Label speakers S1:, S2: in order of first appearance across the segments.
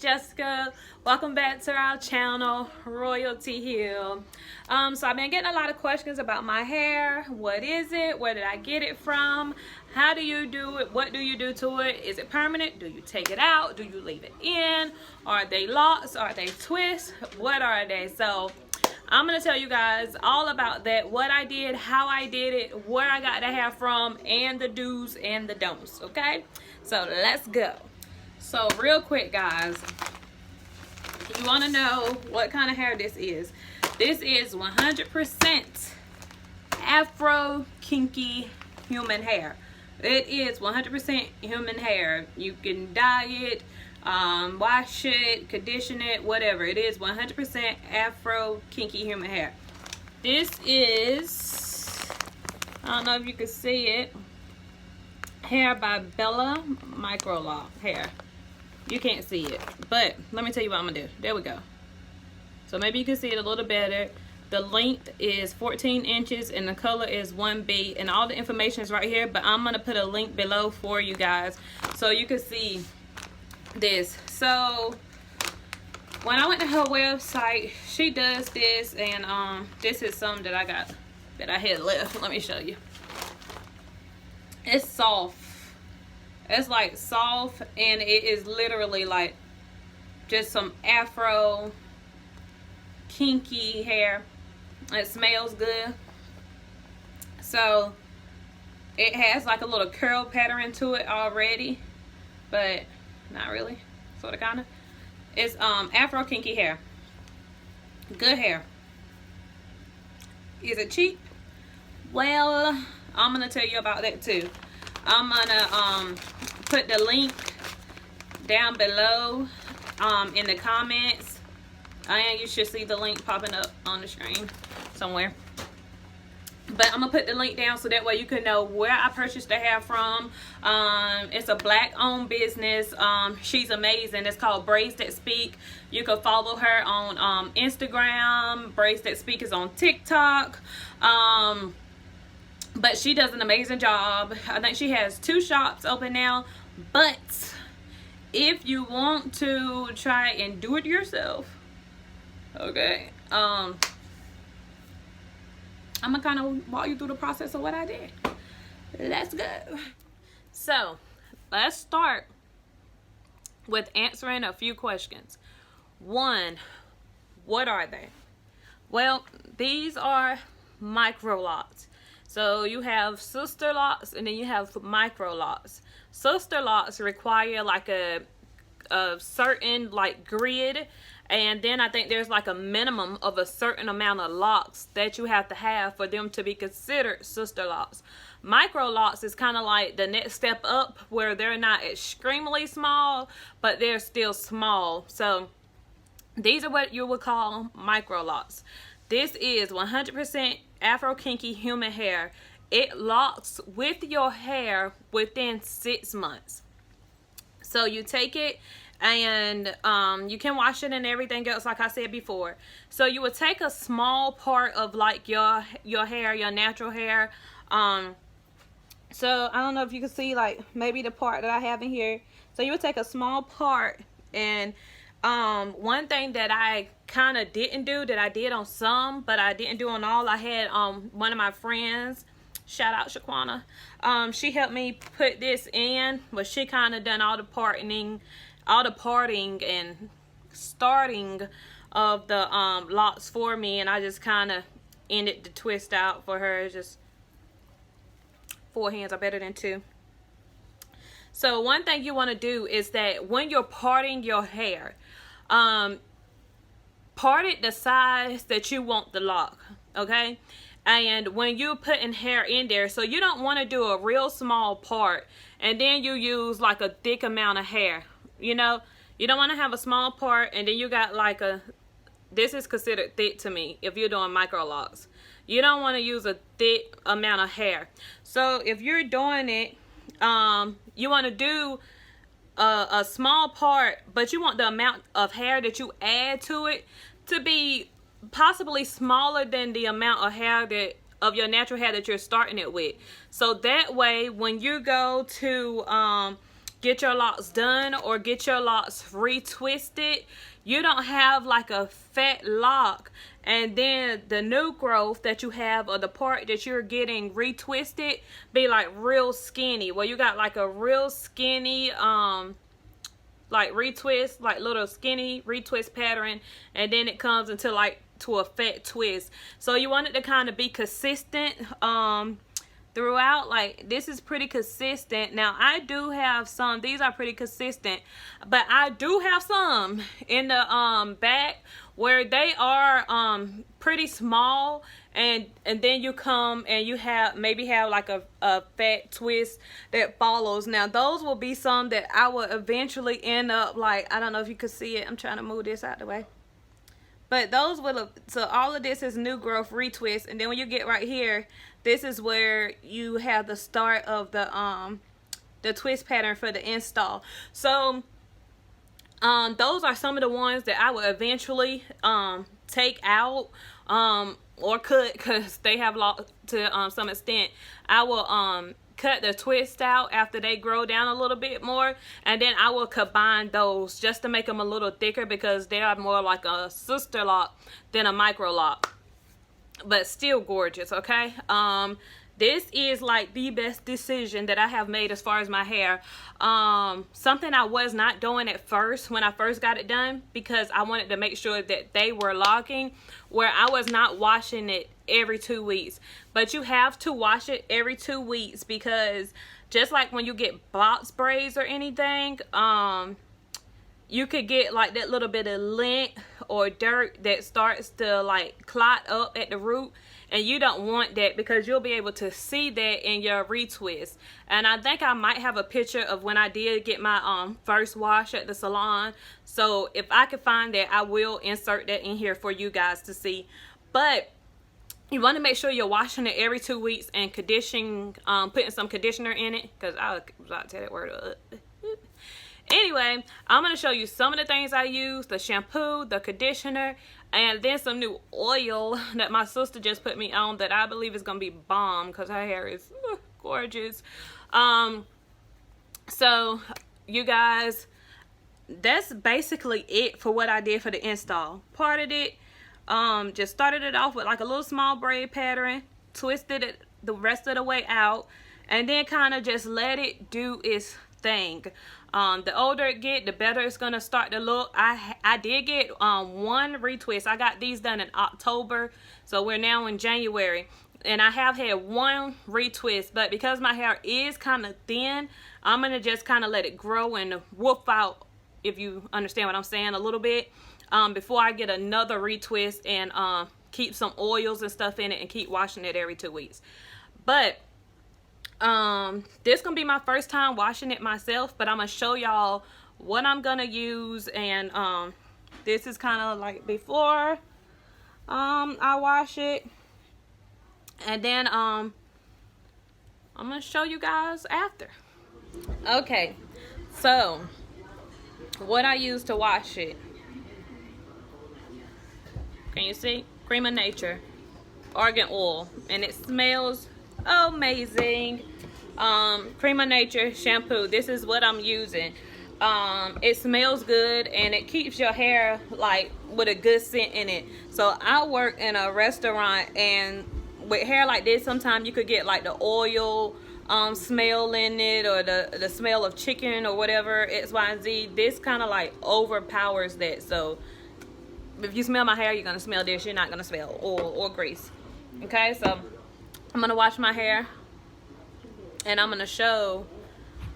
S1: Jessica. Welcome back to our channel, Royalty Hill. So I've been getting a lot of questions about my hair. What is it? Where did I get it from? How do you do it? What do you do to it? Is it permanent? Do you take it out? Do you leave it in? Are they locks? Are they twists? What are they? So I'm going to tell you guys all about that, what I did, how I did it, where I got the hair from, and the do's and the don'ts, okay? So let's go. So real quick, guys, you want to know what kind of hair this is. This is 100% Afro kinky human hair. It is 100% human hair. You can dye it, wash it, condition it, whatever. It is 100% Afro kinky human hair. This is, I don't know if you can see it, hair by Belle Microlocs hair. You can't see it, but let me tell you what I'm gonna do. There we go. So maybe you can see it a little better. The length is 14 inches and the color is 1B, and all the information is right here, but I'm gonna put a link below for you guys so you can see this. So when I went to her website, she does this, and this is some that I got that I had left. Let me show you. It's soft. It's like soft, and it is literally like just some Afro kinky hair. It smells good. So it has like a little curl pattern to it already, but not really, sort of, kind of. It's Afro kinky hair. Good hair. Is it cheap? Well, I'm gonna tell you about that too. I'm gonna put the link down below in the comments, and you should see the link popping up on the screen somewhere. But I'm gonna put the link down so that way you can know where I purchased the hair from. It's a black owned business. She's amazing. It's called Braids That Speak. You can follow her on Instagram. Braids That Speak is on TikTok. But she does an amazing job. I think she has 2 shops open now. But if you want to try and do it yourself, okay, I'm gonna kind of walk you through the process of what I did. Let's go. So let's start with answering a few questions. 1, what are they? Well, these are Microlocs. So you have sister locks and then you have Microlocs. Sister locks require like a certain like grid, and then I think there's like a minimum of a certain amount of locks that you have to have for them to be considered sister locks. Microlocs is kind of like the next step up, where they're not extremely small, but they're still small. So these are what you would call Microlocs. This is 100% Afro kinky human hair. It locks with your hair within 6 months. So you take it and you can wash it and everything else, like I said before. So you would take a small part of like your hair, your natural hair. So I don't know if you can see like maybe the part that I have in here. So you would take a small part, and one thing that I kind of didn't do, that I did on some but I didn't do on all, I had one of my friends, shout out Shaquana, she helped me put this in, but she kind of done all the parting and starting of the locks for me, and I just kind of ended the twist out for her. Just 4 hands are better than 2. So one thing you want to do is that when you're parting your hair, part it the size that you want the lock, okay? And when you're putting hair in there, so you don't want to do a real small part and then you use like a thick amount of hair, you know? You don't want to have a small part and then you got like this is considered thick to me if you're doing Microlocs. You don't want to use a thick amount of hair. So if you're doing it, you want to do a small part, but you want the amount of hair that you add to it to be possibly smaller than the amount of hair of your natural hair that you're starting it with. So that way when you go to get your locks done or get your locks retwisted, you don't have like a fat lock and then the new growth that you have or the part that you're getting retwisted be like real skinny. Well, you got like a real skinny like retwist, like little skinny retwist pattern, and then it comes into like to a fat twist. So you want it to kind of be consistent throughout. Like this is pretty consistent. Now I do have some, these are pretty consistent, but I do have some in the back where they are pretty small, and then you come and you have maybe have like a fat twist that follows. Now those will be some that I will eventually end up like, I don't know if you can see it, I'm trying to move this out the way, but those will, so all of this is new growth retwist, and then when you get right here, this is where you have the start of the twist pattern for the install. So those are some of the ones that I will eventually take out or cut, because they have locked to some extent. I will cut the twist out after they grow down a little bit more, and then I will combine those just to make them a little thicker, because they are more like a sister lock than a micro lock, but still gorgeous. Okay, this is like the best decision that I have made as far as my hair. Something I was not doing at first when I first got it done, because I wanted to make sure that they were locking, where I was not washing it every 2 weeks. But you have to wash it every 2 weeks, because just like when you get box braids or anything, you could get like that little bit of lint or dirt that starts to like clot up at the root, and you don't want that, because you'll be able to see that in your retwist. And I think I might have a picture of when I did get my first wash at the salon, so if I can find that, I will insert that in here for you guys to see. But you want to make sure you're washing it every 2 weeks and conditioning, putting some conditioner in it, because I was about to tell that word up. Anyway, I'm going to show you some of the things I use: the shampoo, the conditioner, and then some new oil that my sister just put me on that I believe is going to be bomb, because her hair is gorgeous. So you guys, that's basically it for what I did for the install. Parted it, just started it off with like a little small braid pattern, twisted it the rest of the way out, and then kind of just let it do its thing. The older it get, the better it's gonna start to look. I did get one retwist. I got these done in October, so we're now in January, and I have had one retwist, but because my hair is kind of thin, I'm gonna just kind of let it grow and woof out, if you understand what I'm saying, a little bit, before I get another retwist and keep some oils and stuff in it and keep washing it every 2 weeks. But this gonna be my first time washing it myself, but I'm gonna show y'all what I'm gonna use. And this is kind of like before I wash it, and then I'm gonna show you guys after. Okay, so what I use to wash it, can you see? Cream of Nature argan oil, and it smells amazing. Cream of Nature shampoo, this is what I'm using. It smells good, and it keeps your hair like with a good scent in it. So I work in a restaurant, and with hair like this, sometimes you could get like the oil smell in it, or the smell of chicken or whatever, X, Y, and Z. This kind of like overpowers that. So if you smell my hair, you're gonna smell this. You're not gonna smell oil or grease. Okay, so I'm gonna wash my hair, and I'm gonna show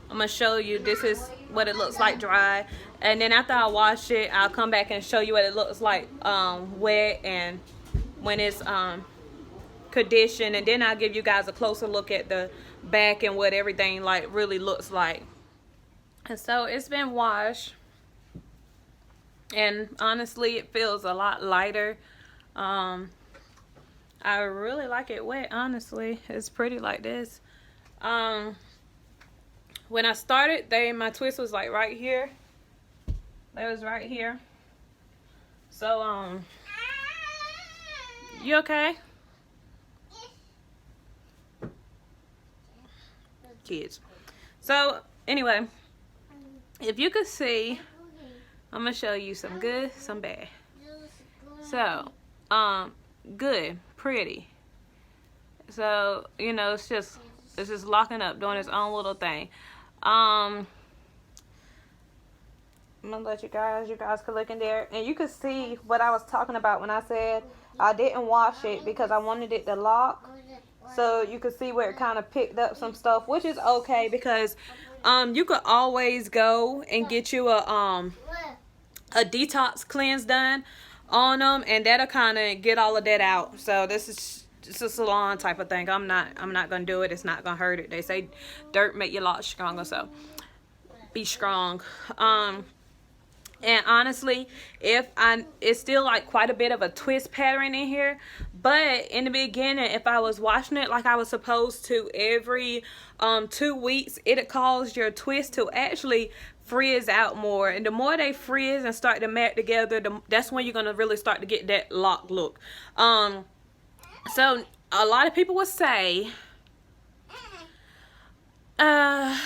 S1: you this is what it looks like dry, and then after I wash it, I'll come back and show you what it looks like wet and when it's conditioned, and then I'll give you guys a closer look at the back and what everything like really looks like. And so it's been washed, and honestly it feels a lot lighter. I really like it wet, honestly. It's pretty like this. When I started, my twist was like right here. It was right here. So you okay? Kids. So anyway, if you could see, I'm gonna show you some good, some bad. So, good, pretty. So, you know, it's just locking up, doing its own little thing. I'm gonna let you guys can look in there, and you can see what I was talking about when I said I didn't wash it because I wanted it to lock. So you can see where it kind of picked up some stuff, which is okay because you could always go and get you a detox cleanse done on them, and that'll kind of get all of that out. So this is just a salon type of thing. I'm not gonna do it. It's not gonna hurt it. They say dirt make your locks stronger, so be strong. And honestly, it's still like quite a bit of a twist pattern in here. But in the beginning, if I was washing it like I was supposed to every 2 weeks, it'd cause your twist to actually frizz out more. And the more they frizz and start to mat together, that's when you're going to really start to get that lock look. So a lot of people would say,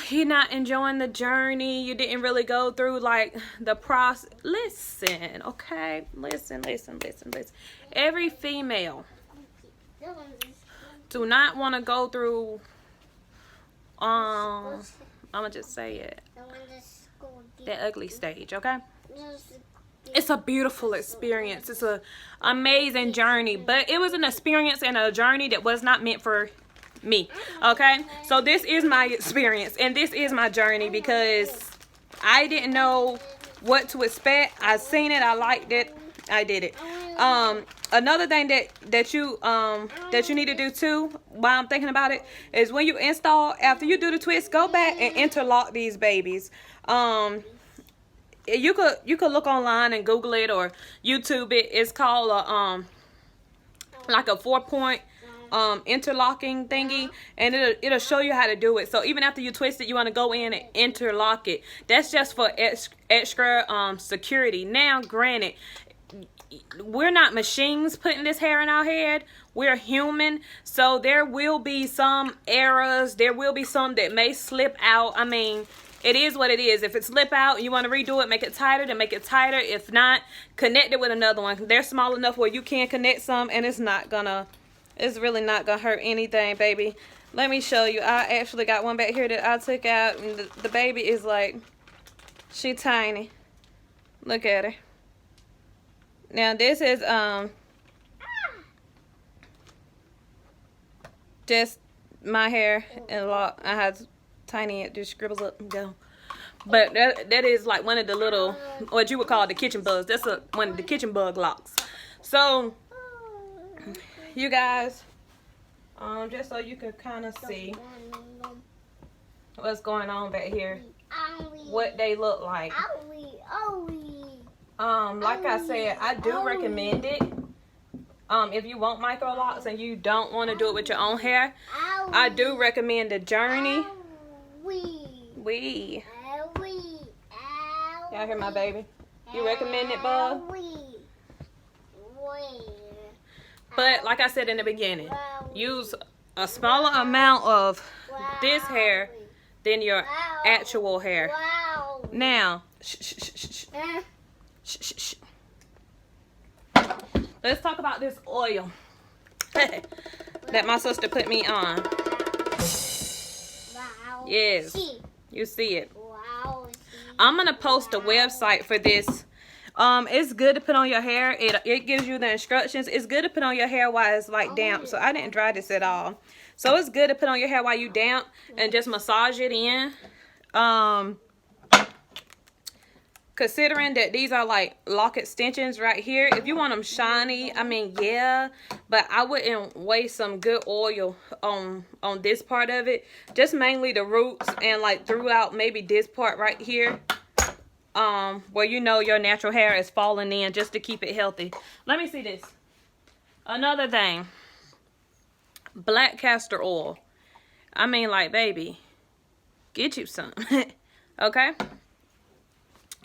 S1: you're not enjoying the journey. You didn't really go through like the process. Listen, okay? Listen. Every female do not want to go through, I'm gonna just say it, that ugly stage, okay? It's a beautiful experience. It's an amazing journey, but it was an experience and a journey that was not meant for me, okay? So this is my experience and this is my journey because I didn't know what to expect. I seen it, I liked it, I did it. Another thing that you need to do too, while I'm thinking about it, is when you install, after you do the twist, go back and interlock these babies. You could look online and Google it or YouTube it. It's called a like a 4-point interlocking thingy, and it'll show you how to do it. So even after you twist it, you want to go in and interlock it. That's just for extra security. Now granted, we're not machines putting this hair in our head. We're human, so there will be some errors. There will be some that may slip out. I mean, it is what it is. If it slip out, you want to redo it, make it tighter, then make it tighter. If not, connect it with another one. They're small enough where you can connect some, and it's really not gonna hurt anything, baby. Let me show you. I actually got one back here that I took out, and the baby is like, she tiny. Look at her. Now this is just my hair and lock. I had tiny, it just scribbles up and go. But that is like one of the little, what you would call the kitchen bugs. That's one of the kitchen bug locks. So you guys, just so you can kind of see what's going on back here, what they look like. Like I said, I do recommend it. If you want Microlocs and you don't want to do it with your own hair, I do recommend the Journey. Y'all hear my baby? You recommend it, bub? But like I said in the beginning, use a smaller amount of this hair than your actual hair. Now, let's talk about this oil that my sister put me on. Yes, you see it. I'm gonna post a website for this. It's good to put on your hair. It gives you the instructions. It's good to put on your hair while it's like damp. So I didn't dry this at all. So it's good to put on your hair while you damp and just massage it in. Considering that these are like lock extensions right here, if you want them shiny, I mean, yeah, but I wouldn't waste some good oil on this part of it. Just mainly the roots and like throughout maybe this part right here, where you know your natural hair is falling in, just to keep it healthy. Let me see this. Another thing, black castor oil. I mean, like, baby, get you some. Okay.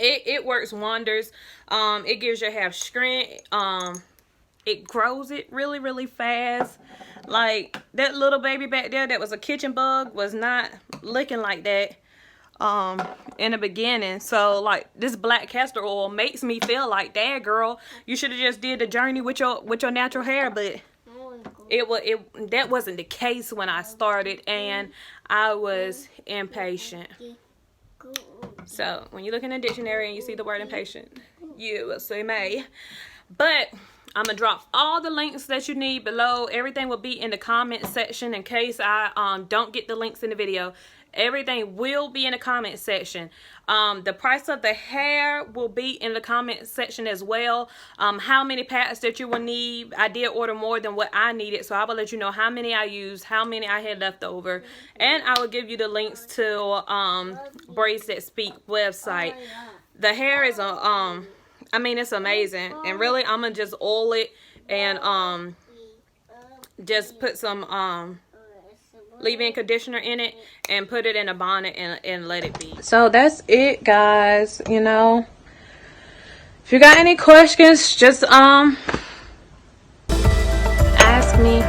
S1: It works wonders. It gives your hair strength. It grows it really, really fast. Like that little baby back there that was a kitchen bug was not looking like that. in the beginning. So like this black castor oil makes me feel like, dad girl, you should have just did the journey with your natural hair. But that wasn't the case when I started, and I was impatient. So when you look in the dictionary and you see the word impatient, you will say may. But I'm gonna drop all the links that you need below. Everything will be in the comment section in case I don't get the links in the video. Everything will be in the comment section. The price of the hair will be in the comment section as well. How many pads that you will need. I did order more than what I needed, so I will let you know how many I used, how many I had left over, and I will give you the links to Braids That Speak website. The hair is I mean, it's amazing, and really I'm gonna just oil it and just put some leave-in conditioner in it and put it in a bonnet and let it be. So that's it, guys. You know, if you got any questions, just ask me.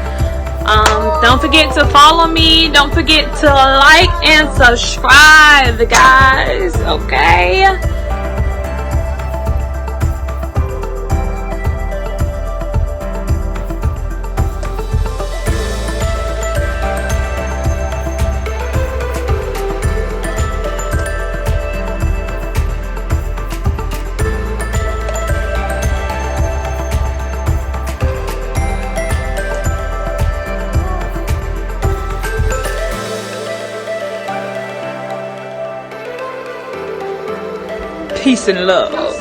S1: Don't forget to follow me. Don't forget to like and subscribe, guys. Okay. Peace and love.